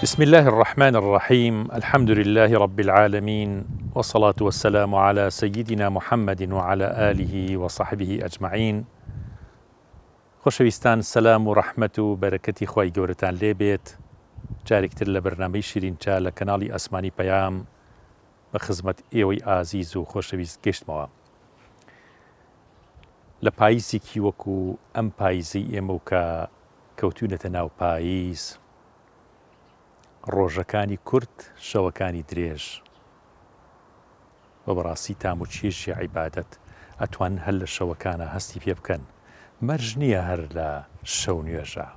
بسم الله الرحمن الرحيم. الحمد لله رب العالمين، والصلاة والسلام على سيدنا محمد وعلى آله وصحبه أجمعين. خۆشەویستان، سەلام و ڕەحمەت و بەرەکەتی خوای گەورەتان لێبێت. جارێکتر لە بەرنامەی شیرینچا لە کەناڵی ئاسمانی پەیام بە خزمەت ئێوەی ئازیز و خۆشەویست گەشتمەوە. لە پاییزێکی وەکو ئەم پاییزەی ئێمە و کە کەوتونەتە ناو پاییز، ڕۆژەکانی کورت، شەوەکانی درێژ، بە بەڕاستی تام و چێژی عیبادەت ئەتوان هەر لە شەوەکانە هەستی پێ بکەن، مەرج نییە هەر لە شەو نوێژە.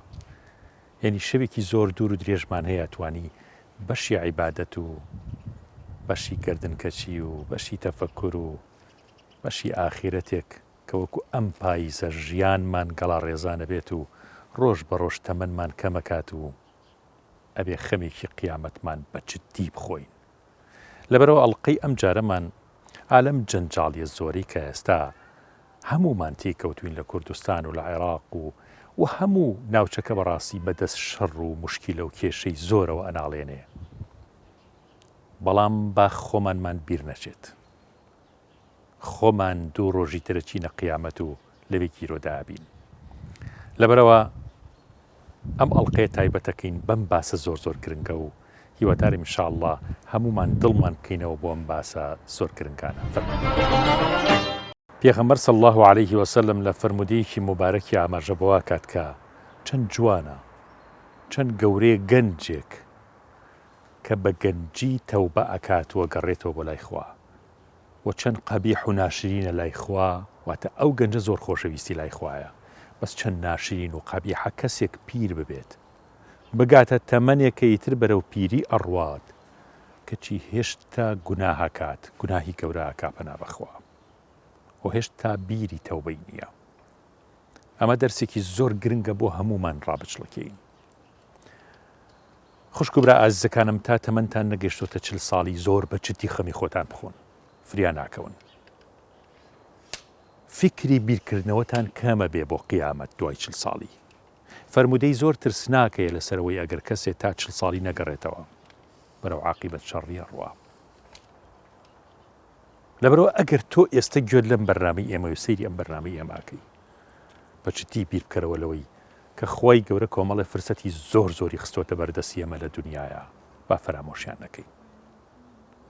یعنی شەوێکی زۆر دوور و درێژمان هەیە توانی بەشی عیبادەت و بەشی گردنکەچی و بەشی تەفەکر و بەشی ئاخیرەتێک کە وەکو ئەم پاییزە ژیانمان گەڵا ڕێزانە بێت و ڕۆژ بە ڕۆژ تەمەنمان کەمەکات و ئەبێ خەمێکی قیامەتمان بە جددی بخۆین. لەبەرەوە ئەڵقەی ئەم جارەمان ئالەم جەنجاڵیە زۆری کە ئێستا هەمومان تێکەوتوین لە کوردستان و لە عێراق و هەموو ناوچەکە بەڕاستی بەدەست شەڕ و موشکیلە و کێشەی زۆرەوە ئەناڵێنێ. بەڵام با خۆمانمان بیر نەچێت، خۆمان دوو ڕۆژی ترەچینە قیامەت و لەوێ گیرۆدابین. لەبەرەوە ئەم ئەڵقەیە تایبەتەکەین بەم باسە زۆر گرنگە و هیوادارم ئینشاءالله هەمومان دڵمان بکەینەوە بۆ ئەم باسە زۆر گرنگانە. پێغەمبەر صلی الله عليه وسلم لە فەرمودەیەکی مبارەکی ئاماژە بەوا کات کە چەند جوانە، چەند گەورەیە گەنجێک کە بە گەنجی تەوبە ئەکات و گەڕێتەوە بۆ لای خوا، و چەند قەبیح و ناشرینە لای خوا، واتە ئەو گەنجە زۆر خۆشەویستی لای خوایە. بەس چەند ناشرین و قەبیحە کەسێک پیر ببێت، بگاتە تەمەنێکە ئیتر بەرەو پیری ئەڕوات، کەچی هێشتا گوناهەکات، گوناهی گەورە ئەکا پەنا بەخوا و هێشتا بیری تەوبەی نییە. ئەمە دەرسێکی زۆر گرنگە بۆ هەمومان ڕابچڵەکەین. خوشک و برا ئازیزەکانم، تا تەمەنتان نەگەیشتۆتە 40 ساڵی زۆر بە جددی خەمی خۆتان بخۆن، فریا ناکەون. فکری بیرکردنەوەتان کەمە بێ بۆ قیامەت دوای 40 ساڵی. فەرمودەی زۆر ترسناکەیە لەسەرەوەی ئەگەر کەسێ تا 40 ساڵی نەگەڕێتەوە بەرەو عاقیبەت شەڕیە ڕوا. لەبەرەوە ئەگەر تۆ ئێستا گوێت لەم بەرنامەی ئێمە و سەیری ئەم بەرنامەی ئێماکەی، بە جددی بیر بکەرەوە لەوەی کە خوای گەورە کۆمەڵی فرسەتی زۆری خستۆتە بەردەستی ئێمە لە دنیاە، با فەرامۆشیان نەکەین.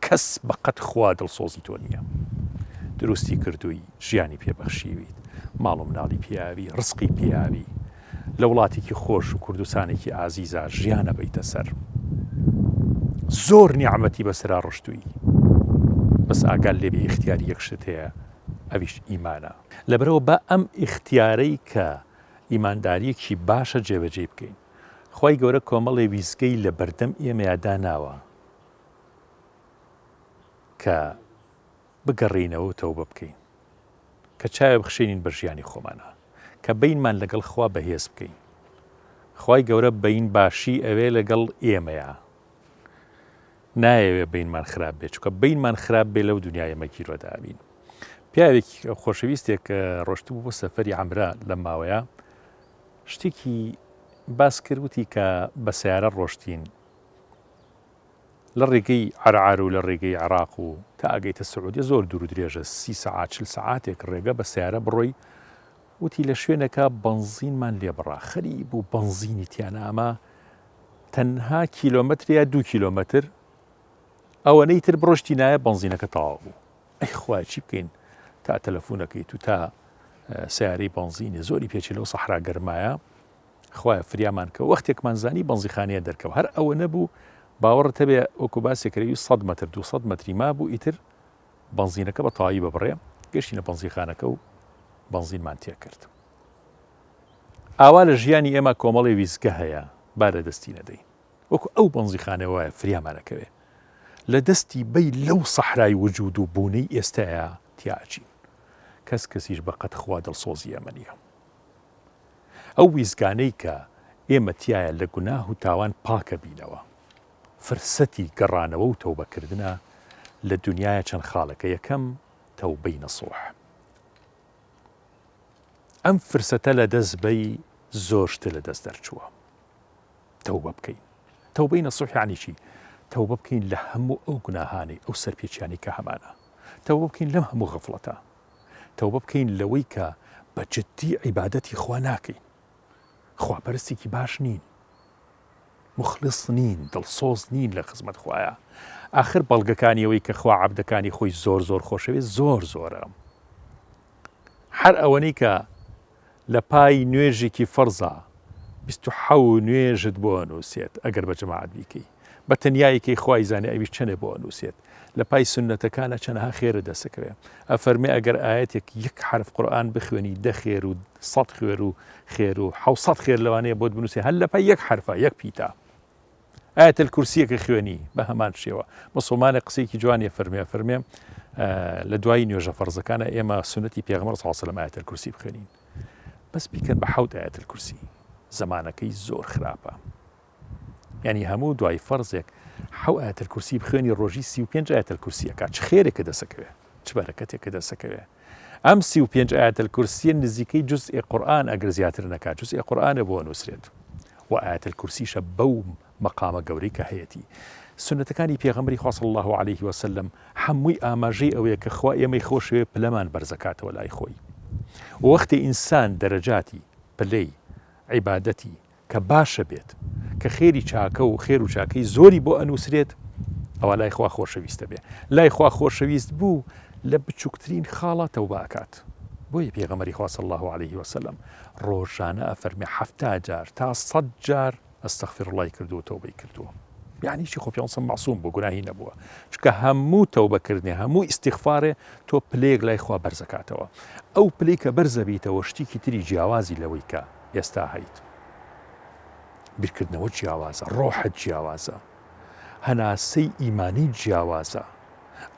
کەس بەقەت خوا دڵسۆزی تۆ نییە. دروستی کردووی، ژیانی پێبەخشیویت، ماڵ و مناڵی پیاوی، ڕزقی پیاوی، لە وڵاتێکی خۆش و کوردستانێکی ئازیزە ژیانە بەیتە سەر. زۆر نیعمەتی بەسرا ڕشتووی، بەس ئاگال لێبێ ئیختیاری یەکشت هەیە، ئەویش ئیمانە. لەبەرەوە با ئەم ئیختیارەی کە ئیمانداریەکی باشە جێبەجێ بکەین. خوای گەورە کۆمەڵێ ویزگەی لە بەردەم ئێمەیە داناوە کە بگەڕینەوە و تەوبە بکەین، کە چاوە بخشێنین بە ژیانی خۆمانە، کە بینمان لەگەڵ خوا بەهێز بکەین. خوای گەورە بین باشی ئەوێ لەگەڵ ئێمەیە، نایەوێ بینمان خراپ بێت، چونکە بینمان خراپ بێ لەو دنیای ئێمە گیرۆدابین. پیاوێکی خۆشەویستێک ڕۆشتبوو بۆ سەفەری عەمرە لە ماوەیە، شتێکی باس کردوتی کە بە سەیارە ڕۆشتین لە ڕێگەی عەرعار و لە ڕێگەی عێراق و تا ئەگەیتە سعودیە زۆر دوور و درێژە، 30 سەعات 40 سەعاتێک ڕێگە بە سەیارە بڕۆی. وتی لە شوێنەکە بەنزینمان لێ بڕا، خەریب و بەنزینی تیانە، ئەمە تەنها کیلۆمەتر یا 2 کیلۆمەتر، ئەوەنەی تر بڕۆشتی نایە بەنزینەکە تەواو بوو. ئەی خوای چی بکەین؟ تا تەلەفۆنەکەیت و تا سیارەی بەنزینی زۆری پێچی لەو سەحرا گەرمایە، خوایە فریامان کە وەختێکمان زانی بەنزیخانەیە دەرکەوە. هەر ئەوە نەبوو باوەڕت هەبێ وەکو باسێکەکەی 100 مەتر 200 مەتری مابوو، ئیتر بەنزینەکە بە تەواوی ببڕێ. گەشتینە بەنزیخانەکە و بەنزینمان تێ کرد. ئاوا لە ژیانی ئێمە کۆمەڵی ویزگە هەیە، بارە دەستی نەدەین. وەکو ئەو بەنزیخانەوە وایە فریامانەکەوێ لە دەستی بەی لەو سەحرای وجود و بوونەی ئێستاە تیاچین. کەسیش بەقەت خوا دڵسۆزی ئەمە نییە. ئەو ویزگانەی کە ئێمە تایە لە گوناه و تاوان پاکە بینەوە، فرسەتی گەڕانەوە و تەوبەکردنە لە دنیاە چەند خاڵەکە. یەکەم تەوبەی نەسوح. ئەم فرسەتە لە دەست بەی زۆر شتە لە دەست دەرچووە. تەوبە بکەین، تەوبەی نەسوح یعنی چی؟ تەوبە بکەین لە هەموو ئەو گوناهانەی ئەو سەرپێچیانی کە هەمانە، تەوبە بکەین لەم هەموو غەفڵەتە، تەوبە بکەین لەوەی کە بە جددی عیبادەتی خوا ناکەین، خواپەرستێکی باش نین، مخلص نین، دڵسۆز نین لە خزمەت خوایە. ئاخر بەڵگەکانیەوەی کە خوا عەبدەکانی خۆی زۆر زۆر خۆشەوێت زۆر زۆرە. هەر ئەوەنەی کە لە پای نوێژێکی فەرزە 27 نوێژت بۆ ئەنووسێت ئەگەر بە جەماعەت بیکەی، بە تەنیایەکەی خوای زانێ ئەویش چەندێ بۆ ئەنووسێت، لە پای سنەتەکانە چەندەها خێرە دەسەکەوێت. ئەفەرمێ ئەگەر ئاەتێک یەک حرف قورئان بخوێنی 10 خێر و 100 خوێر و خێر و 700 خێر لەوانەیە بۆت بنووسێ، هەر لە پای یەک حرفە، یەک پیتە. ئاەت الکورسیەکە خوێنی بە هەمان شێوە. مسڵمانێک قسەیەکی جوانی فەرمێ لە دوای نوێژە فەرزەکانە ئێمە سنەتی پێغەمبەر صلی الله علیه و سلم ئاەت الکورسی بخوێنین، بەس بیکەن بە 7 ئاەت الکورسی. زمانەکەی زۆر خراپە، یعنی هەموو دوای فەرزێک 7 ئاەت الکورسی بخوێنی ڕۆژی 35 ئاەت الکورسیەکە، چ خێرێکە دەسەکەوێ، چ بەرەکەتێکە دەسەکەوێ. ئەم 35 ئاەت الکورسیە نزیکەی جزئی قورئان ئەگەر زیاتر نەکات، جزئی قورئانە بۆ نووسرێت و ئاەت الکورسیشە بەو مەقامە گەورەی کە هەیەی. سنەتەکانی پێغەمبەری خوا صلی الله علیه و سلم هەمووی ئاماژەی ئەوەیە کە خوا ئێمەی خۆشەوێ پلەمان بەرزەکاتەوە لای خۆی. وەختی ئینسان دەرەجاتی پلەی عیبادەتی کە باشە بێت، کە خێری چاکە و خێر و چاکەی زۆری بۆ ئەنووسرێت، ئەوە لای خوا خۆشەویستە بێ. لای خوا خۆشەویست بوو لە بچووکترین خاڵە تەوبە ئەکات. بۆیە پێغەمبەری خوا صلی الله علیه و سلم ڕۆژانە ئەفەرمێ 70 جار تا 100 جار ئەستەغفیرڵڵای کردو و تەوبەی کردووە. یعنی چی؟ خۆ پیامبەر معسووم بوو، گوناهی نەبووە، چونکە هەموو تەوبەکردنێ، هەموو ئیستیغفارێ تۆ پلەیەک لای خوا بەرزەکاتەوە. ئەو پلەی کە بەرزە بیتەوە شتێکی تری جیاوازی لەوەی کە ئێستا هەیت. بیرکردنەوە جیاوازە، ڕۆحت جیاوازە، هەناسەی ئیمانی جیاوازە،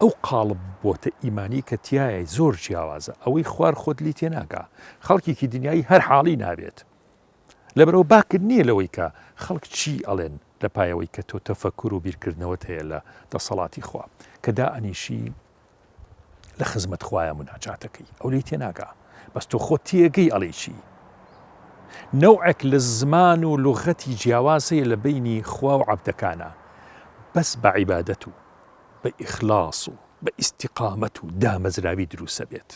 ئەو قاڵب بۆتە ئیمانی کە تایە زۆر جیاوازە، ئەوەی خوار خۆت لی تێناکە. خەڵکێکی دنیایی هەر حاڵی نابێت، لەبەرەوە باکرد نییە لەوەی کە خەڵک چی ئەڵێن لە پایەوەی کە تۆ تەفەکر و بیرکردنەوەت هەیە لە دەسەڵاتی خوا، کە دائەنیشی لە خزمەت خوایە مناجاتەکەی، ئەو لی تێناکە، بەس تۆ خۆت تێگەی ئەڵێ چی. نەوعێک لە زمان و لوغەتی جیاوازەیە لە بینی خوا و عەبدەکانە، بەس بە عیبادەت و بە ئیخلاص و بە ئیستیقامەت و دامەزراوی دروسە بێت.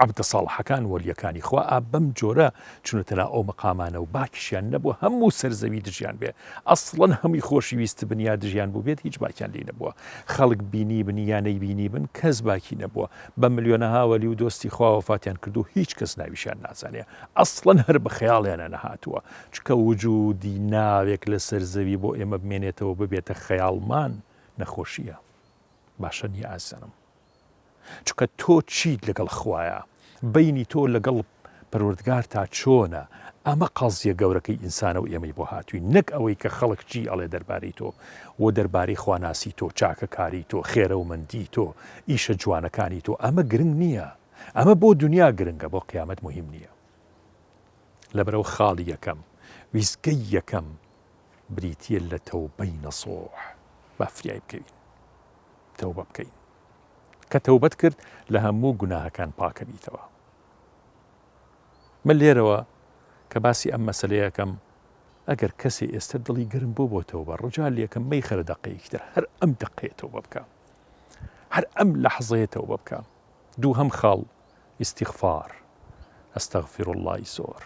عەبدە ساڵحەکان وەلیەکانی خوا بەم جۆرە چونەتەنا ئەو مەقامانە و باکیشیان نەبووە هەموو سەرزەوی دژیان بێ، ئەسڵەن هەمووی خۆشەویست بنیا دژیان بوو بێت، هیچ باکیان لێ نەبووە. خەڵک بینی بنیانەی بینی بن، کەس باکی نەبووە. بە ملیۆنەها وەلی و دۆستی خوا وفاتیان کردو، هیچ کەس ناویشیان نازانێ، ئەسڵەن هەر بە خەیاڵیانە نەهاتووە، چونکە وجودی ناوێک لە سەرزەوی بۆ ئێمە بمێنێتەوە ببێتە خەیاڵمان نەخۆشیە. باشە نیە ئازانم، چونکە تۆ چیت لەگەڵ خوایە، بینی تۆ لەگەڵ پەروەردگار تا چۆنە. ئەمە قەزیە گەورەکەی ئینسانە و ئێمەی بۆ هاتووی، نەک ئەوەی کە خەڵک چی ئەڵێ دەربارەی تۆ و دەربارەی خواناسی تۆ، چاکەکاری تۆ، خێرەومەندی تۆ، ئیشە جوانەکانی تۆ. ئەمە گرنگ نییە، ئەمە بۆ دنیا گرنگە، بۆ قیامەت مهم نییە. لەبەرەوە خاڵی یەکەم، ویزگەی یەکەم بریتیە لە تەوبەی نەسوح. با فریای بکەین، تەوبە بکەین، کە تەوبەت کرد لە هەموو گوناهەکان پاکە بیتەوە. من لێرەوە کە باسی ئەم مەسەلەیەکەم، ئەگەر کەسێ ئێستا دڵی گرم بۆ تەوبە، ڕجال یەکەم مەیخەرە دەقەیەکی تر، هەر ئەم دەقەیە تەوبە بکە، هەر ئەم لەحظەیە تەوبە بکە. دووهەم خاڵ ئیستیغفار، ئەستەغفیرڵڵای زۆر،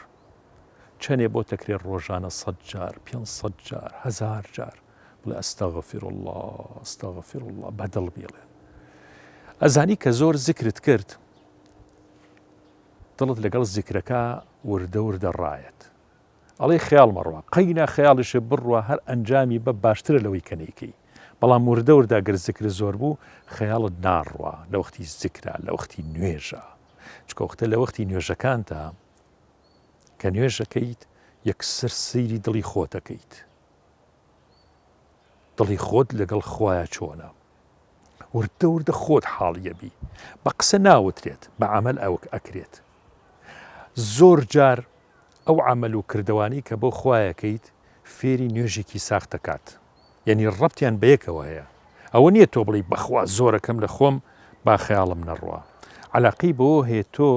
چەندێ بۆ تەکرێر ڕۆژانە 100 جار، 500 جار، 1000 جار بڵێ ئەستەغفیرڵڵاه، ئەستەغفیرڵڵاه، بەدڵ بێڵێ. ئەزانی کە زۆر زیکرت کرد، دڵت لەگەڵ زیکرەکە وردە وردە ڕایەت، ئەڵێ خەیاڵ مەڕوا، قەینا خەیاڵیشە بڕوە، هەر ئەنجامی بە باشترە لەوەی کەنێیکەی. بەڵام وردە وردە گەر زیکر زۆر بوو، خەیاڵت ناڕوا لە وەختی زیکرە، لە وەختی نوێژە. چکە وەختە لە وەختی نوێژەکانتە کە نوێژەکەیت یەکسەر سەیری دڵی خۆتەکەیت، دڵی خۆت لەگەڵ خوایە چۆنە، وردە وردە خۆت حاڵیەبی، بە قسە ناوترێت، بە عەمەل ئەوەک ئەکرێت. زۆر جار ئەو عەمەل و کردەوانی کە بۆ خوایەکەیت فێری نوێژێکی ساختەکات، یعنی ڕەبتیان بەیەکەوە هەیە. ئەوە نییە تۆ بڵی بەخوا زۆرەکەم لە خۆم با خەیاڵم نەڕوا. عەلاقەی بەوە هەیە تۆ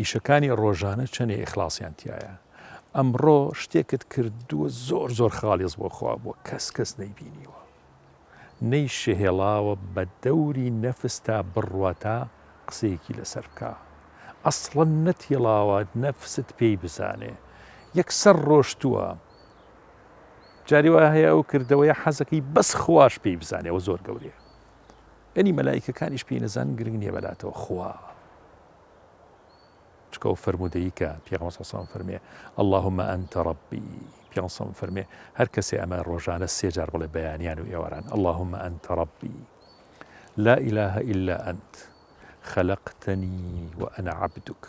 ئیشەکانی ڕۆژانە چەندێ ئیخلاسیان تایە، ئەمڕۆ شتێکت کردووە زۆر خاڵیز بۆ خوا بووە کەس نەیبینیوە نەی شەهێڵاوە بە دەوری نەفس تا بڕواتە قسەیەکی لەسەر بکە ئەسڵەن نەتێڵاوە نەفست پێی بزانێ یەکسەر ڕۆشتووە جاری وایە هەیە ئەو کردەوەیە حەزەکەی بەس خواش پێی بزانێەوە زۆر گەورەیە ئەنی مەلایکەکانیش پێی نەزان گرنگ نییە بەلاتەوە خوا چکە و فەرمودەیی کە پێغەمبەر صلی الله علیه و سلم فەرمێ اللهم أنت ربي پێغەمبەر صلی الله علیه و سلم فەرمێ هەر کەسێ ئەمە ڕۆژانە 3 جار بڵێ بەیانیان و ئێواران اللهم أنت ربي لا إله إلا أنت خلقتني وأنا عبدك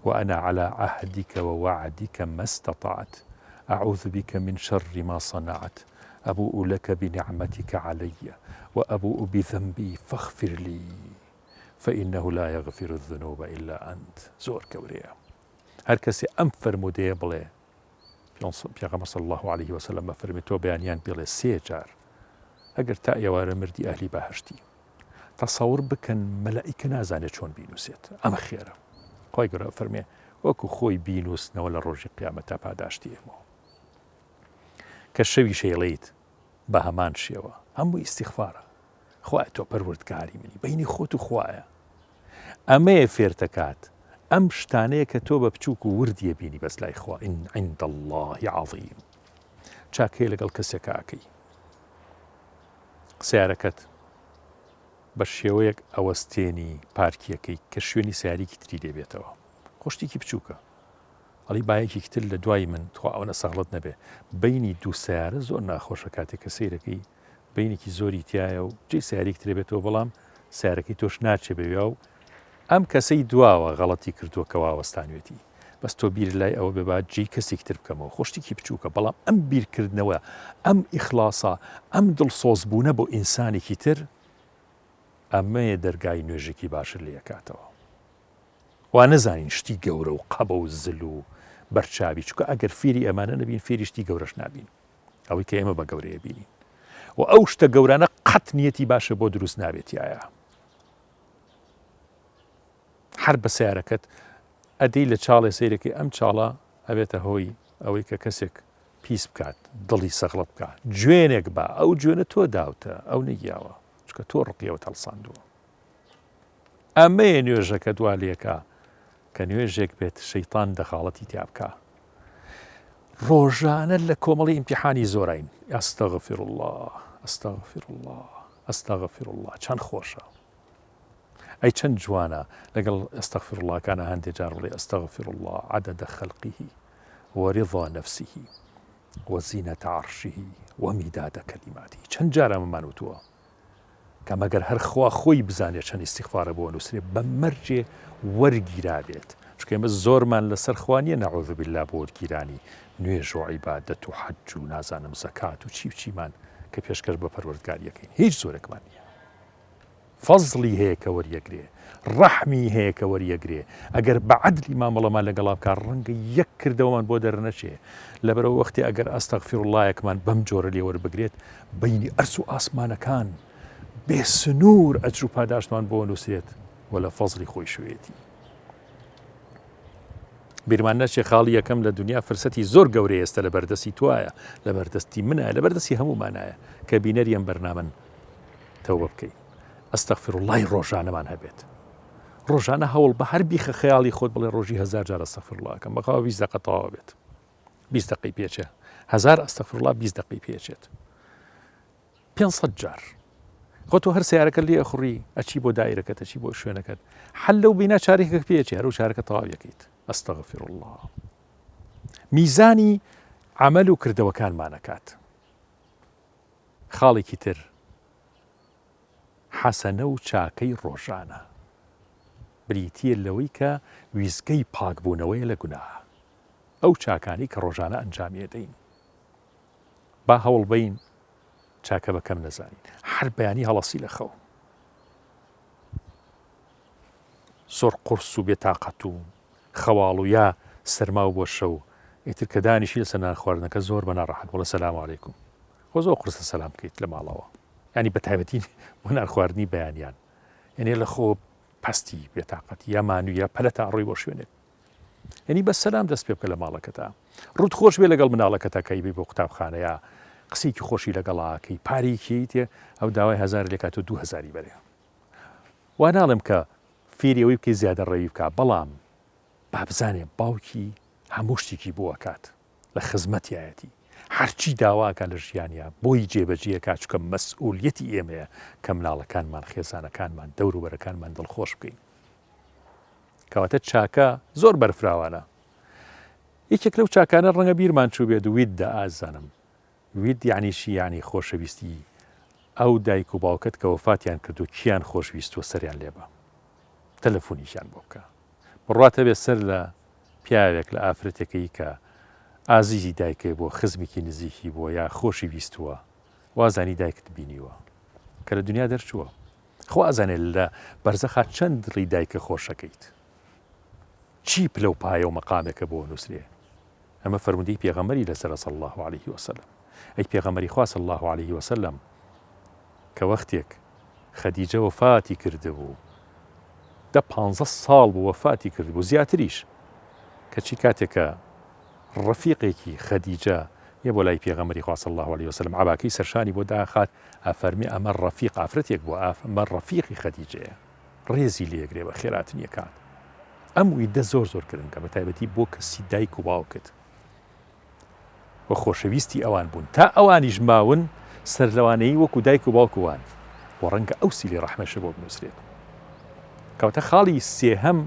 وأنا على عهدك ووعدك ما استطعت أعوذ بك من شر ما صنعت أبوء لك بنعمتك علي وأبوء بذنبي فاغفر لي فإنه لا يغفر الذنوب إلا أنت زۆر گەورەیە هەر کەسێ ئەم فەرمودەیە بڵێ پێغەمبەر صلی الله عليه وسلم فەرمێ تۆ بەیانیان بڵێ 3 جار ئەگەر تا ئێوارە مردی ئەهلی بەهەشتی تەسەور بکەن مەلائیکە نازانێت چۆن بینوسێت ئەمە خێرە خی گەورە فەرمێ وەکو خۆی بینوسنەوە لە ڕۆژی قیامەتە پاداشتی ئێمەوە کە شەوی شێڵیت بە هەمان شێوە هەموو ئیستیغفارە خوایە تۆ پەروەردگاری منی بەینی خۆت و خوایە ئەمەیە فێرتەکات ئەم شتانەیە کە تۆ بە بچووک و وردیە بینی بەس لای خوا ئین عند الله عظیم چاکەی لەگەڵ کەسێکاکەی سیارەکەت بە شێوەیەک ئەوەستێنی پارکیەکەی کە شوێنی سیارێکی تری دەبێتەوە خۆشتێکی بچووکە ئەڵی باەکی تر لە دوای من تخوا ئەوە سەغڵت نەبێ بینی دوو سیارە زۆر ناخۆشە کاتێک کە سیرەکەی بینێکی زۆری تایە و جێ سیارێک ترێبێتەوە بەڵام سیارەکەی تۆش ناچێ بێوە و ئەم کەسەی دواوە غەڵەتی کردووە کەواوەستانوێتی بەس تۆ بیر لای ئەوە بێبات جێی کەسێک تر بکەمەوە خۆشتێکی بچووکە بەڵام ئەم بیرکردنەوە ئەم ئیخلاسە ئەم دڵسۆزبوونە بۆ ئینسانێکی تر ئەمەیە دەرگای نوێژێکی باشتر لێ کاتەوە وا نەزانین شتی گەورە و قەبە و زل و بەرچاوی چکە ئەگەر فێری ئەمانە نەبین فێری شتی گەورەش نابین ئەوەی کە ئێمە بە گەورەیە بینین و ئەو شتە گەورانە قەت نیەتی باشە بۆ دروست نابێتیایە هەر بە سیارەکەت ئەدەی لە چاڵێ سیرەکەی ئەم چاڵە ئەبێتە هۆی ئەوەی کە کەسێک پیس بکات دڵی سەغڵت بکات جوێنێک بە ئەو جوێنە تۆ داوتە ئەو نەگیاوە چکە تۆ ڕقیەوە هەڵساندووە ئەمەیە نوێژەکە دوالێکە کە نوێژێک بێت شەیتان دەخاڵەتی تیا بکە ڕۆژانە لە کۆمەڵی ئیمتیحانی زۆرین ئەستەغفر الله ئەستەغفر الله ئەستەغفر الله چەند خۆشە ئەی چەند جوانە لەگەڵ ئەستەغفر اللهکانە هەندێک جار بڵێ ئەستەغفر الله عدد خەلقه ورضا نفسه وزینة عرشه ومداد كلماته چەند جارە مەمان وتووە کە مەگەر هەر خوا خۆی بزانێت چەند ئیستیغفارە بۆ نووسێ بە مەرجێ وەرگیرابێت چکە ئێمە زۆرمان لەسەر خوا نیە نەعوذ بالله بۆ وەرگیرانی نوێژ و عیبادەت و حەج و نازانم زەکات و چیمان کە پێشکەش بە پەروەردگاریەکەین هیچ زۆرێکمان نییە فەزڵی هەیە کە وەریەگرێ ڕەحمی هەیە کە وەریەگرێ ئەگەر بە عەدلی مامەڵەمان لەگەڵا بکات ڕەنگە یەک کردەوەمان بۆ دەرنەچێ لەبەرەوە وەختی ئەگەر ئەستەغفیر اللهیەکمان بەم جۆرە لێ وەربگرێت بەینی ئەرز و ئاسمانەکان بێ سنوور ئەجر و پاداشتمان بۆ نووسێت و لە فەزڵی خۆی شوێتی بیرمان نەچێ خاڵی یەکەم لە دنیا فرسەتی زۆر گەورەی ئێستا لە بەردەستی توایە لە بەردەستی منە لە بەردەستی هەمومانایە کە بینەری ئەم بەرنامەن تەوبە بکەین ئەستەغفیر اللهی ڕۆژانەمان هەبێت ڕۆژانە هەوڵ بە هەر بیخە خەیاڵی خۆت بڵێ ڕۆژی 1000 جار ئەستەغفیر الله کەم بەخوا 20 دقیقە تەواو بێت 20 دقیقەی پێچێ 1000 ئەستەغفیر الله 20 دقیقەی پێچێت 500 جار خۆ تۆ هەر سیارەکە لێ ئەخوڕی ئەچی بۆ دایرەکەت ئەچی بۆ شوێنەکەت حەل لەو بینا چارێکێک پێچێ هەرو چارەکە تەواو یەکەیت ئەستەغفیر الله میزانی عەمەل و کردەوەکانمانەکات خاڵێکی تر حەسەنە و چاکەی ڕۆژانە بریتیە لەوەی کە ویزگەی پاکبوونەوەیە لە گوناه ئەو چاکانی کە ڕۆژانە ئەنجامی دەین با هەوڵ بین چاکە بەکەم نەزانین هەر بەیانی هەڵەسی لە خەو زۆر قورس و بێتاقەت و خەواڵ و یا سەرما و بۆ شەو ئیتر کە دانیشی لەسەر نان خواردنەکە زۆر بە ناڕەحەت وەڵێ سەلام عەلەیکوم خۆ زۆر قورسە سەلام بکەیت لە ماڵەوە ینی بە تایبەتی بۆ نان خواردنی بەیانیان یعنی لە خۆ پەستی بێتاقەتی یا مانوی یا پەلە تا ڕووی بۆ شوێنێک ینی بە سەلام دەست پێ بکە لە ماڵەکەتە ڕوت خۆش بێ لەگەڵ مناڵەکەتە کەیبی بۆ قوتابخانەیە قسێکی خۆشی لەگەڵاکەی پارێکی تێ ئەو داوای هزار لێکات و 2000 بەرێ وا ناڵێم کە فێریەوەی بکەی زیادە ڕێوی بکە بەڵام با بزانێ باوکی هەموو شتێکی بۆ ئەکات لە خزمەتیایەتی هەرچی داواکە لە ژیانیا بۆی جێبەجێکات چکە مەسئولیەتی ئێمەیە کە مناڵەکانمان خێزانەکانمان دەوروبەرەکانمان دڵخۆش بکەین کەواتە چاکە زۆر بەرفراوانە یەکێک لەو چاکانە ڕەنگە بیرمان چوو بێت وید دا ئازانم وید یعنیشی یعنی خۆشەویستی ئەو دایک و باوکت کە وفاتیان کردو کیان خۆشویستوە سەریان لێبە تەلەفۆنیشیان بۆ بکە بڕاتە بێت سەر لە پیاوێک لە ئافرەتەکەی کە ئازیزی دایکێ بۆ خزمێکی نزیکی بۆ یا خۆشی ویستووە وازانی دایکت بینیوە کە لە دنیا دەرچووە خۆ ئازانێت لە بەرزەخا چەند ڕی دایکە خۆشەکەیت چی پلە و پایە و مەقامێکە بۆ نووسێ ئەمە فەرمودەی پێغەمبەری لەسەر صلی الله عليه وسلم ئەی پێغەمبەری خوا صلی الله عليه وسلم کە وەختێک خەدیجە وەفاتی کردبوو 15 ساڵ بوو وەفاتی کردبوو زیاتریش کەچی کاتێکە ڕەفیقێکی خەدیجە یە بۆ لای پێغەمبەری خوا صلی الله عليه وسلم عباکەی سەرشانی بۆ داخات ئەفەرمی ئەمە ڕەفیق ئافرەتێک بۆ ئەمە ڕەفیقی خەدیجەیە ڕێزی لێگرێ بە خێراتنیەکان ئەم ویدە زۆر زۆر گرنگە بە تایبەتی بۆ کەسی دایک و باوکت وە خۆشەویستی ئەوان بوون تا ئەوانیش ماون سەر لەوانەیە وەکو دایک و باوکوان بۆ ڕەنگە ئەو سیلی ڕەحمەشە بۆ بنووسرێت کەواتە خاڵی سێهەم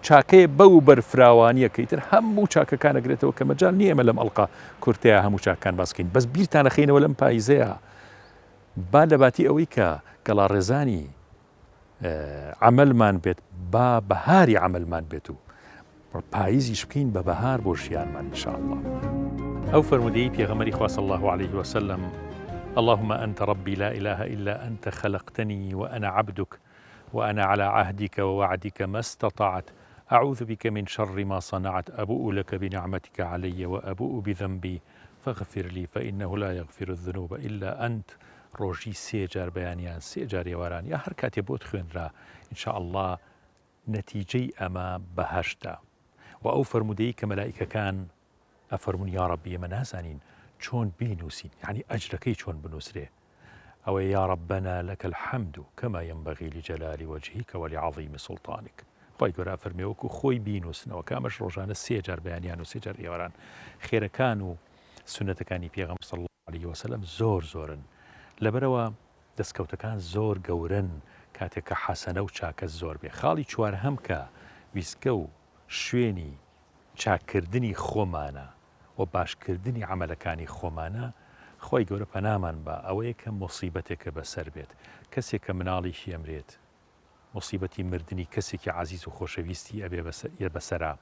چاکەیە بەو بەرفراوانیەکەیتر هەموو چاکەکانەگرێتەوە کە مەجال نییە ئێمە لەم ئەڵقا کورتەیە هەموو چاکان باسکەین بەس بیرتانە خینەوە لەم پاییزەیە با لە باتی ئەوەی کە گەڵا ڕێزانی عملمان بێت با بەهاری عملمان بێت و پاییزیش بکەین بە بەهار بۆ ژیانمان انشاءالله ئەو فەرمودەی پێغەمبەری خوا صلی الله عليه وسلم اللهم أنت ربي لا إله إلا أنت خلقتني وأنا عبدك وأنا على عهدك ووعدك ما استطعت أعوذ بك من شر ما صنعت أبوء لك بنعمتك علي وأبوء بذنبي فاغفر لي فإنه لا يغفر الذنوب إلا أنت ڕۆژی سێجار بەیانیان سێجار ێواران یا هەر کاتێ بۆت خوێنرا ئینشاءالله نەتیجەی ئەمە بەهەشتا و ئەو فەرمودەی کە مەلائیکەکان ئەفەرمون یا ڕەبی ئێمە نازانین چۆن بینووسین یعنی ئەجرەکەی چۆن بنووسرێ ئەوە یا ربنا لك الحمد كما ينبغي لجلال وجهك ولعظيم سلطانك خی گەورە فەرمێوەکو خۆی بینووسنەوە کامەش ڕۆژانە سێجار بەیانیان و سێجار ئێواران خێرەکان و سونەتەکانی پێغەمبەر صلی الله عليه وسلم زۆر زۆرن لەبەرەوە دەستکەوتەکان زۆر گەورن کاتێک کە حەسەنە و چاکە زۆر بێ خاڵی چوارهەم کە ویسکە و شوێنی چاکردنی خۆمانە و باشکردنی عملەکانی خۆمانە خۆی گەورە پەنامان بە ئەوەیە کە مۆسیبەتێکە بەسەر بێت کەسێک کە مناڵیشی ئەمرێت مۆسیبەتی مردنی کەسێکی عزیز و خۆشەویستی ئەبێ بەسەرا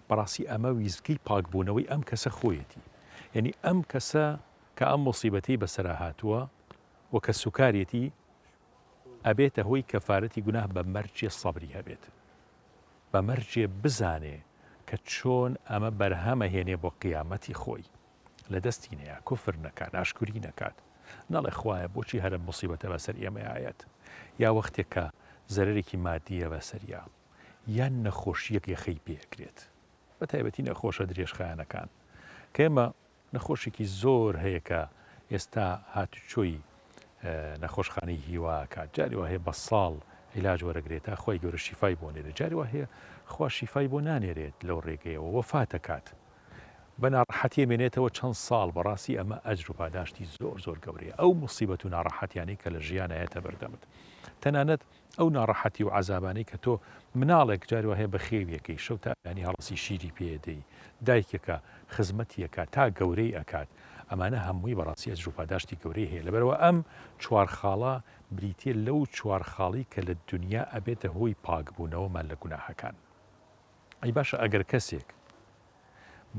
بەڕاستی ئەمە ویزگی پاکبوونەوەی ئەم کەسە خۆیەتی یعنی ئەم کەسە کە ئەم مۆسیبەتی بەسەرا هاتووە و کە سوکارێتی ئەبێتە هۆی کەفارەتی گوناه بە مەرجێ سەبری هەبێت بە مەرجێ بزانێ کە چۆن ئەمە بەرهەمە هێنێ بۆ قیامەتی خۆی لە دەستی نەیە کوفر نەکات ئاشکوری نەکات نەڵێ خوایە بۆچی هەرە مۆسیبەتە بەسەر ئێمە ئاەت یا وەختێک کە زەرەرێکی مادیە بەسەریا یان نەخۆشیەک یەخەی پێکرێت بە تایبەتی نەخۆشە درێژخایەنەکان کە ئێمە نەخۆشێکی زۆر هەیە کە ئێستا هاتوچۆی نەخۆشخانەی هیواکات جاری وهەیە بە ساڵ عیلاج وەرەگرێتە خۆی گەورە شیفای بۆ نێرێت جاری وهەیە خوا شیفای بۆ نانێرێت لەو ڕێگەیەوە وەفاتەکات بە ناڕەحەتی مێنێتەوە چەند ساڵ بەڕاستی ئەمە ئەجر و پاداشتی زۆر زۆر گەورەیە ئەو موسیبەت و ناڕەحەتیانەی کە لە ژیانایەتە بەردەمت تەنانەت ئەو ناڕەحەتی و عەزابانەی کە تۆ مناڵێک جاری وهەیە بە خێویەکەی شەو تا ینی هەڵەسی شیری پێدەی دایکێکە خزمەتیەکە تا گەورەی ئەکات ئەمانە هەمووی بەڕاستی ئەجر و پاداشتی گەورەی هەیە لەبەرەوە ئەم چوار خاڵە بریتێ لەو چوار خاڵی کە لە دنیا ئەبێتە هۆی پاکبوونەوەمان لە گوناهەکان ئەی باشە ئەگەر کەسێک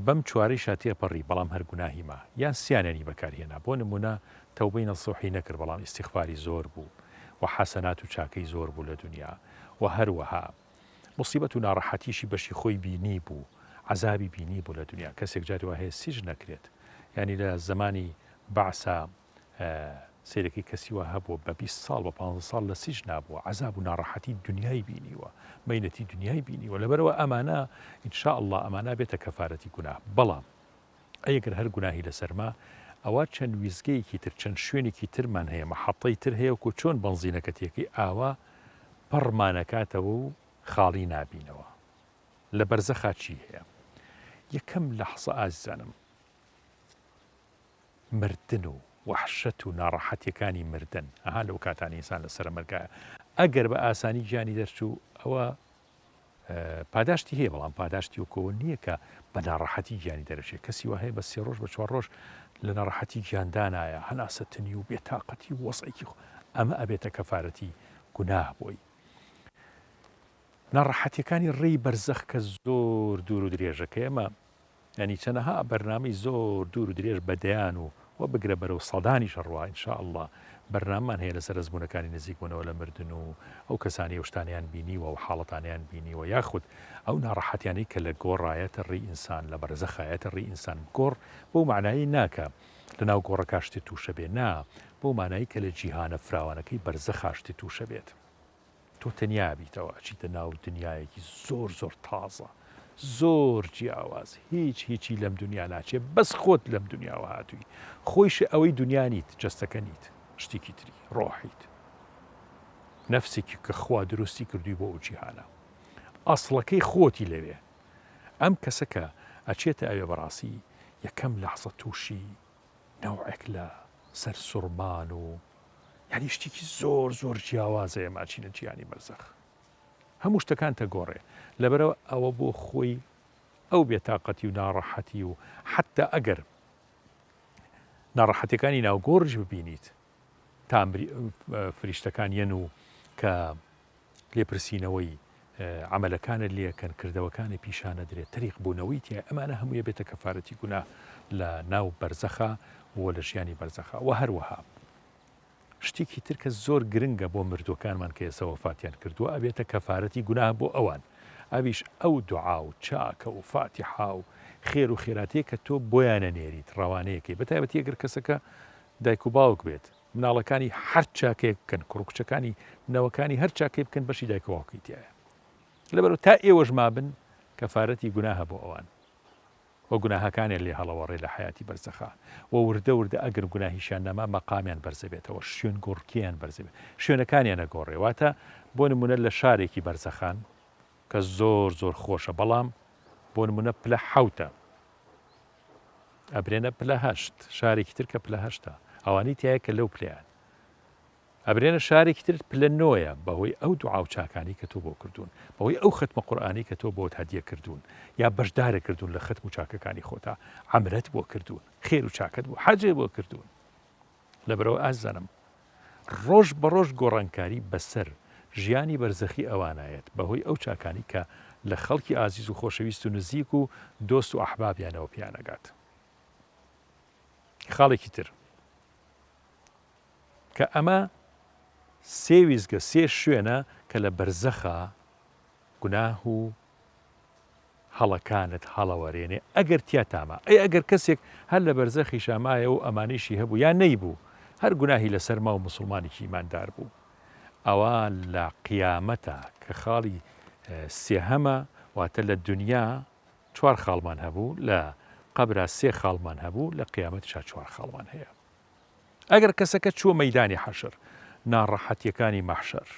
بەم چوارەی شاتیە پەڕی بەڵام هەر گوناهی ما یان سیانێنی بەکارهێنا بۆ نمونە تەوبەی نەسوحی نەکرد بەڵام ئیستیغفاری زۆر بوو و حەسەنات و چاکەی زۆر بوو لە دنیا و هەروەها مصیبەت و ناڕەحەتیشی بەشی خۆی بینی بوو عەزابی بینی بوو لە دنیا کەسێک جاری وهەیە سیژ نەکرێت ینی لە زمانی بەعسا سیرەکەی کەسی وا هەبووە بە 20 ساڵ بە 15 ساڵ لە سیژ نابووە، عەزاب و ناڕەحەتی دنیای بینیوە، مەینەتی دنیای بینیوە. لەبەرەوە ئەمانە ئینشاءالله ئەمانە بێتە کەفارەتی گوناه. بەڵام ئەگەر هەر گوناهی لەسەرما، ئەوە چەند ویزگەیەکی تر، چەند شوێنێکی ترمان هەیە، مەحەڵەی تر هەیە، وەکو چۆن بەنزینەکە تێکەی ئاوا پڕمانەکاتەوە و خاڵی نابینەوە. لە بەرزەخا چی هەیە؟ یەکەم لەحظە ئازیزانم، مردن و وحشەت و ناڕەحەتیەکانی مردن. ئەها لەو کاتانی ئینسان لەسەر مەرگایە. ئەگەر بە ئاسانی گیانی دەرچوو، ئەوە پاداشتی هەیە، بەڵام پاداشتی وەکەوە نییە کە بە ناڕەحەتی گیانی دەرەچێت. کەسی وا هەیە بە 3 ڕۆژ بە 4 ڕۆژ لە ناڕەحەتی گیاندانایە، هەناسەتنی و بێتاقەتی و وەسعێکی ئەمە ئەبێتە کەفارەتی گوناه بۆی. ناڕەحەتیەکانی ڕێی بەرزەخ کە زۆر دوور و درێژەکە، ئێمە ینی چەنەها بەرنامەی زۆر دوور و درێژ بەدەیان و بگرە بەرەو سەدانی شەڕوا ئینشاءالله بەرناممان هەیە لەسەر ئەزموونەکانی نزیکبوونەوە لە مردن و ئەو کەسانی ئەوشتانیان بینیوە و حاڵەتانیان بینیوە، یاخود ئەو ناڕەحەتیانەی کە لە گۆڕایەتە ڕێی ئینسان، لە بەرزەخایەتە ڕێی ئینسان. گۆڕ بۆ معنایی ناکە لە ناو گۆڕەکە شتێ تووشە بێت، نا، بۆ مانایی کە لە جیهانە فراوانەکەی بەرزەخا شتێ تووشە بێت. تۆ تەنیا بیتەوە، ئەچیتە ناو دنیایەکی زۆر زۆر تازە، زۆر جیاواز، هیچی لەم دنیا ناچێت، بەس خۆت لەم دنیاوە هاتووی، خۆیش ئەوەی دنیا نیت، جەستەکە نیت، شتێکی تری ڕۆحیت، نەفسێکی کە خوا دروستی کردووی بۆ ئەو جیهانە، ئەسڵەکەی خۆتی لەوێ. ئەم کەسەکە ئەچێتە ئەوێ بەڕاستی یەکەم لەحزە تووشی نەوعێک لە سەر سوڕمان و یعنی شتێکی زۆر زۆر جیاوازەیە ماچینە گیانی بەرزەخ. هەموو شتەکان تەگۆڕێ، لەبەرەوە ئەوە بۆ خۆی ئەو بێتاقەتی و ناڕەحەتی و حتا ئەگەر ناڕەحەتەکانی ناوگۆڕش ببینیت، تا فریشتەکان یەن و کە لێپرسینەوەی عملەکانت لێکەن، کردەوەکانی پیشانە درێت، تەریق بوونەوەی تێ، ئەمانە هەموویە بێتە کەفارەتی گوناه لە ناو بەرزەخە و لە ژیانی بەرزەخە. و هەروەها شتێکی تر کە زۆر گرنگە بۆ مردوەکانمان کە ئێستا وەفاتیان کردووە، ئەبێتە کەفارەتی گوناه بۆ ئەوان. ئەویش ئەو دوعا و چاکە و فاتحا و خێر و خێراتەیە کە تۆ بۆیانە نێریت، ڕەوانەیەکەی، بەتایبەتی ئەگەر کەسەکە دایک و باوک بێت، مناڵەکانی هەر چاکێک بکەن، کوڕکچەکانی نەوەکانی هەر چاکێ بکەن، بەشی دایک و باوکی تایە. لەبەرەوە تا ئێوەش مابن کەفارەتی گوناهە بۆ ئەوان، و گوناهەکانیان لێ هەڵەوەڕێ لە حیاتی بەرزەخا، و وردە ئەگەر گوناهیشیان نەما مەقامیان بەرزە بێتەوە، شوێن گۆڕکیان بەرزە بێت، شوێنەکانیان نەگۆڕێ. واتە بۆ نمونە لە شارێکی بەرزەخان کە زۆر زۆر خۆشە، بەڵام بۆ نمونە پلە 7 ئەبرێنە پلە 8، شارێکی تر کە پلە 8 ئەوانەی تایە کە لەو پلیان، ئەبرێنە شارێکی تر پلە 9 بەهۆی ئەو دوعا و چاکانی کە تۆ بۆ کردوون، بەهۆی ئەو ختمە قورئانی کە تۆ بۆت هەدیە کردوون، یا بەشدارە کردوون لە ختم و چاکەکانی خۆتا، عەمرەت بۆ کردوون، خێر و چاکەت بۆ، حەجێ بۆ کردوون. لەبەرەوە ئازانم ڕۆژ بە ڕۆژ گۆڕانکاری بەسەر ژیانی بەرزەخی ئەوانایەت، بەهۆی ئەو چاکانی کە لە خەڵکی ئازیز و خۆشەویست و نزیک و دۆست و ئەحبابیانەوە پیانەگات. خاڵێکی تر کە ئەمە 3 ویزگە، 3 شوێنە کە لە بەرزەخە گوناه و هەڵەکانت هەڵەوەرێنێ ئەگەر تیا تاما. ئەگەر کەسێک هەر لە بەرزەخی شامایە و ئەمانیشی هەبوو یا نەیبوو، هەر گوناهی لەسەر ما و مسلمانێکی ئیماندار بوو، ئەوە لە قیامەتە کە خاڵی سێهەمە، واتە لە دنیا 4 خاڵمان هەبوو، لە قەبرا 3 خاڵمان هەبوو، لە قیامەتیشا 4 خاڵمان هەیە. ئەگەر کەسەکە چووە مەیدانی حەشر، ناڕەحەتیەکانی مەحشەر،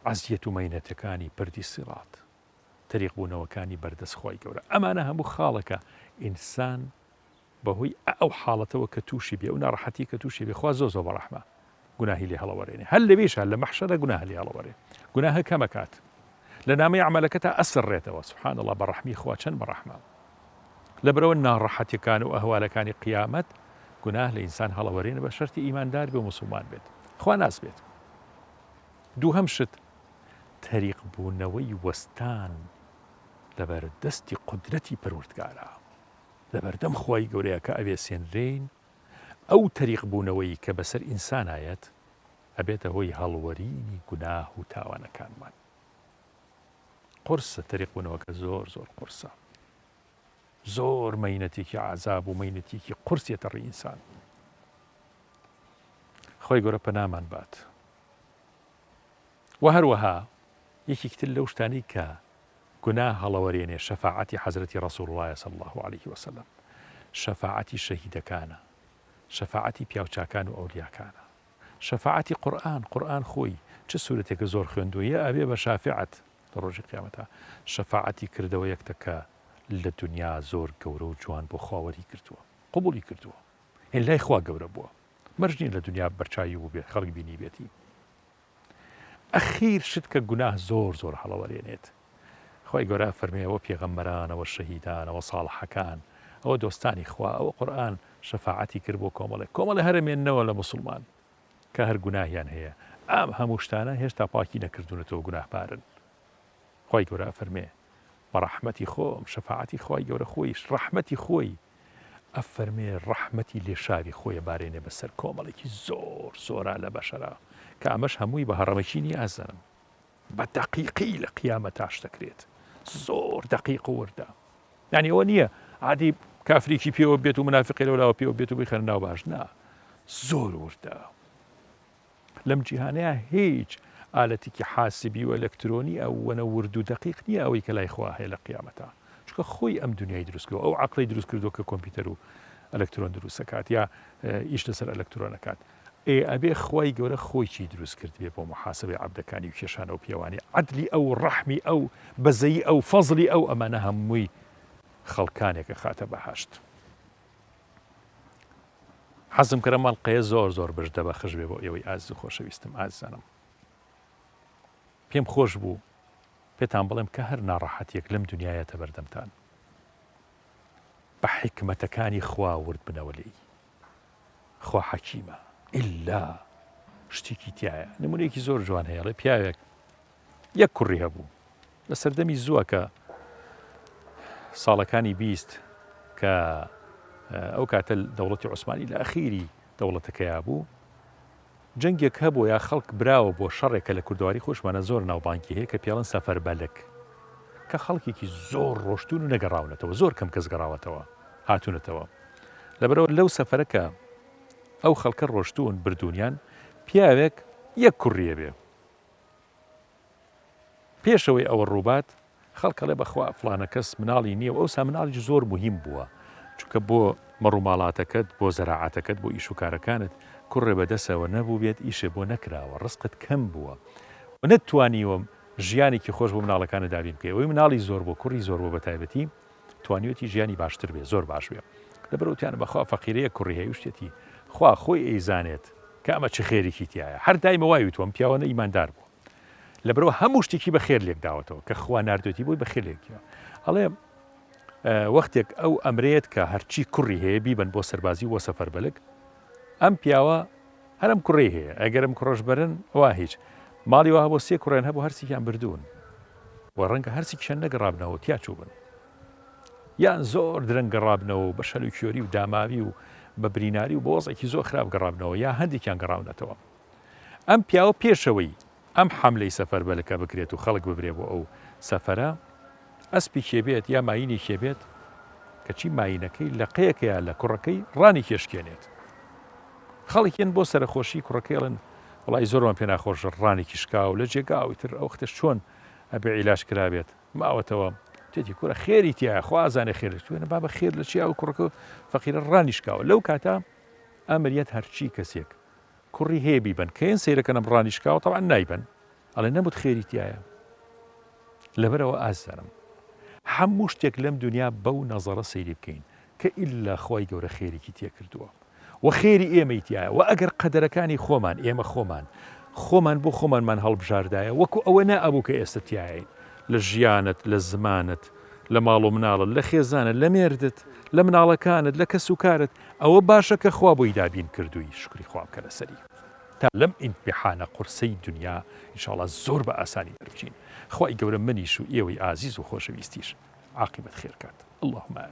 عەزیەت و مەینەتەکانی پردی سیڕات، تەریق بوونەوەکانی بەردەستخوای گەورە، ئەمانە هەموو خاڵەکە ئینسان بەهۆی ئەو حاڵەتەوە کە تووشی بێ، ئەو ناڕەحەتی کە تووشی بێ، خوا زۆر زۆر بەڕەحمە گوناهی لێ هەڵەوەرێنێ، هەر لەوێشە لە مەحشەرە گوناه لێ هەڵەوەرێ، گوناهە کەمەکات، لە نامەی عەمەلەکەتا ئەسڕێتەوە. سوبحان الله، بەڕەحمی خوا چەند بەڕەحمە. لەبەرەوە ناڕەحەتیەکان و ئەهوالەکانی قیامەت گوناه لە ئینسان هەڵەوەرێنە بە شەرتی ئیماندار بێ و مسلمان بێت، خوا ناس بێت. دووهەم شت تەریق بوونەوەی وەستان لەبەر دەستی قودرەتی پەروەردگارە، لەبەردەم خوای گەورەیە کە ئەوێ سێنرێن، ئەو تەریق بوونەوەی کە بەسەر ئینسانایەت ئەبێتە هۆی هەڵوەرینی گوناه و تاوانەکانمان. قورسە تەریق بوونەوەکە، زۆر زۆر قورسە، زۆر مەینەتێکی عەزاب و مەینەتێکی قورسێتە ڕێی ئینسان. خۆی گەورە پەنامان بات. و هەروەها یەکێکتر لەو شتانەی کە گوناه هەڵەوەرێنێ شەفاعەتی حەزرەتی ڕەسوڵ الله صلی الله عليه وسلم، شەفاعەتی شەهیدەکانە، شەفاعەتی پیاوچاکان و ئەولیاکانە، شەفاعەتی قورئان خۆی چه سوورەتێکە زۆر خوێندوویە ئەبێ بە شافعەت لە ڕۆژی قیامەتە، شەفاعەتی کردەوە یەکتەکە لە دنیا زۆر گەورە و جوان بۆ خواوەری کردووە، قبولی کردووە، هێن لای خوا گەورە بووە، مەرج نین لە دنیا بەرچاوی بوو بێت خەڵک بینی بێتی. ئەخیر شت کە گوناه زۆر هەڵەوەرێنێت، خۆی گەورە فەرمێەوە پێغەمبەرانەوە شەهیدانەوە ساڵحەکان ئەوە دۆستانی خوا ئەوە قورئان شەفاعەتی کرد بۆ کۆمەڵێک هەرمێننەوە لە موسڵمان کە هەر گوناهیان هەیە، ئەم هەموو شتانە هێشتا پاکی نەکردوونەتەوە گوناهبارن. خۆی گەورە فەرمێ بە ڕەحمەتی خۆم شەفاعەتی خۆی گەورە خۆیش ڕەحمەتی خۆی ئەفەرمێ ڕەحمەتی لێشاوی خۆی بارێنێ بەسەر کۆمەڵێکی زۆرە لە بەشەرا کە ئەمەش هەمووی بە هەڕەمەکینی ئازانم بە دەقیقی لە قیامەت دەکرێت، زۆر دەقیق و وردە. یعنی ئەوە نییە عادی کافریکی پێوە بێت و منافقی لەولاوە پێوە بێت و بخەن ناو باش، نا زۆر وردە. لەم جیهانەیە هیچ ئالەتێکی حاسبی و ئەلەکترۆنی ئەوەنە ورد و دەقیق نییە ئەوەی کە لای خوا هەیە لە قیامەتە، چونکە خۆی ئەم دنیای دروست کردووە، ئەو عەقڵی دروست کردووە کە کۆمپیوتەر و ئەلەکترۆن دروست دەکات یا ئیش لەسەر ئەلەکترۆنەکات. ئەبێ خۆی گەورە خۆیکی دروست کرد بێ بۆ محاسبەی عەبدەکانی و کێشانە و پیاوانی، عەدلی ئەو ڕەحمی ئەو بەزەیی ئەو فەزلی ئەو ئەمانە هەمووی خەڵکانێکە خاتە بەهەشت. حەزم کەرە مەڵقەیە زۆر بەشدە بەخش بێ بۆ ئێوەی ئازیز و خۆشەویستم ئازیزانم. پێم خۆش بوو پێتان بڵێم کە هەر ناڕەحەتێک لەم دنیایەتە بەردەمتان بە حیکمەتەکانی خوا ورد بنەوە لێی. خوا حەکیمە ئیلا شتێکی تایە. نمونەیەکی زۆر جوان هەیە، ڵێ پیاوێک یەک کوڕی هەبوو لە سەردەمی زووە کە ساڵەکانی 20 کە ئەو کاتە دەوڵەتی عوسمانی لە ئەخیری دەوڵەتەکەیا بوو، جەنگێک هەبوو یا خەڵک براوە بۆ شەڕێکە لە کوردواری خۆشمانە زۆر ناوبانکی هەیە کە پێڵەن سەفەربەلک، کە خەڵکێکی زۆر ڕۆشتون و نەگەڕاونەتەوە، زۆر کەم کەس گەڕاوەتەوە هاتوونەتەوە. لەبەرەوە لەو سەفەرەکە ئەو خەڵکە ڕۆشتون بردوونیان پیاوێک یەک کوڕیە بێ. پێشەوەی ئەوە ڕووبات خەڵکە لێ بەخوا فلانە کەس مناڵی نییە و ئەوسا مناڵی زۆر مهم بووە، چونکە بۆ مەڕووماڵاتەکەت بۆ زەراعەتەکەت بۆ ئیش و کارەکانت کوڕێ بەدەسەوە نەبوو بێت ئیشێ بۆ نەکراوە، ڕزقت کەم بووە و نەتوانیوە ژیانێکی خۆش بۆ مناڵەکانە دابین بکەی. ئەوەی مناڵی زۆر بۆ کوڕی زۆر بۆ بەتایبەتی توانیوەتی ژیانی باشتر بێ، زۆر باش بێ. لەبەرەوەتیانە بەخوا فەقیرەیە کوڕی هەیە شتێتی خوا خۆی ئەیزانێت کە ئەمە چه خێریکی تایە. هەر دایمە وای وتووەم پیاوانە ئیماندار بوو، لەبەرەوە هەموو شتێکی بە خێر لێک داوەتەوە کە خوا ناردوێتی بۆی بە خێر لێکیوە. ئەڵێ وەختێک ئەو ئەمرێت کە هەرچی کوڕی هەیە بیبن بۆ سەربازی بۆ سەفەربەلک، ئەم پیاوە هەرم کوڕی هەیە، ئەگەرم کوڕۆژ بەرن وا هیچ ماڵی وها بۆ 3 کوڕیان هەبوو هەرسێکیان بردوون و ڕەنگە هەرسێکیان نەگەڕابنەوە تیا چووبن، یان زۆر درەنگ گەڕابنەوە بە شەلوکیۆری و داماوی و بە بریناری و بۆ وەزێکی زۆر خراپ گەڕابنەوە یا هەندێکیان گەڕاونەتەوە. ئەم پیاوە پێشەوەی ئەم حەملەی سەفەربەلەکە بکرێت و خەڵک ببرێ بۆ ئەو سەفەرە، ئەسپی کێبێت یا ماینی کێبێت کەچی ماینەکەی لە قەیەکەیە لە کوڕەکەی ڕانی کێشکێنێت. خەڵکیان بۆ سەرخۆشی کوڕەکەیڵن وڵی زۆرمان پێ ناخۆش ڕانێکی شکاو لە جێگاوی تر ئەو وەختەش چۆن ئەبێ عیلاج کرابێت ماوەتەوە تێتی کوڕە خێری تایە خوازانێ خێرت توێنە با بە خێر لە چیا و کوڕەکە فەقیرە ڕانی شکاوە. لەو کاتە ئەمریەت هەرچی کەسێک کوڕی هەیە بیبن کەین سیرەکە نەم ڕانی شکاوە تەوان نایبن، ئەڵێ نەبوت خێری تایە. لەبەرەوە ئازارم هەموو شتێک لەم دنیا بەو نەزەرە سەیری بکەین کە ئیلا خۆی گەورە خێرێکی تێکردووە و خێری ئێمەی تایە و ئەگەر قەدەرەکانی خۆمان ئێمە خۆمان بۆ خۆمانمان هەڵبژاردایە وەکو ئەوە نەئەبوو کە ئێستا تایە لە ژیانت لە زمانت لە ماڵ و مناڵت لە خێزانت لە مێردت لە مناڵەکانت لە کەس و کارت ئەوە باشە کە خوا بۆی دابین کردووی شکری خوا بکە لەسەری تا لەم ئیمتیحانە قورسەی دنیا ئینشاڵڵا زۆر بە ئاسانی دەربچین. خوای گەورە منیش و ئێوەی ئازیز و خۆشەویستیش عاقبەت خێر کات. اللهم آمین.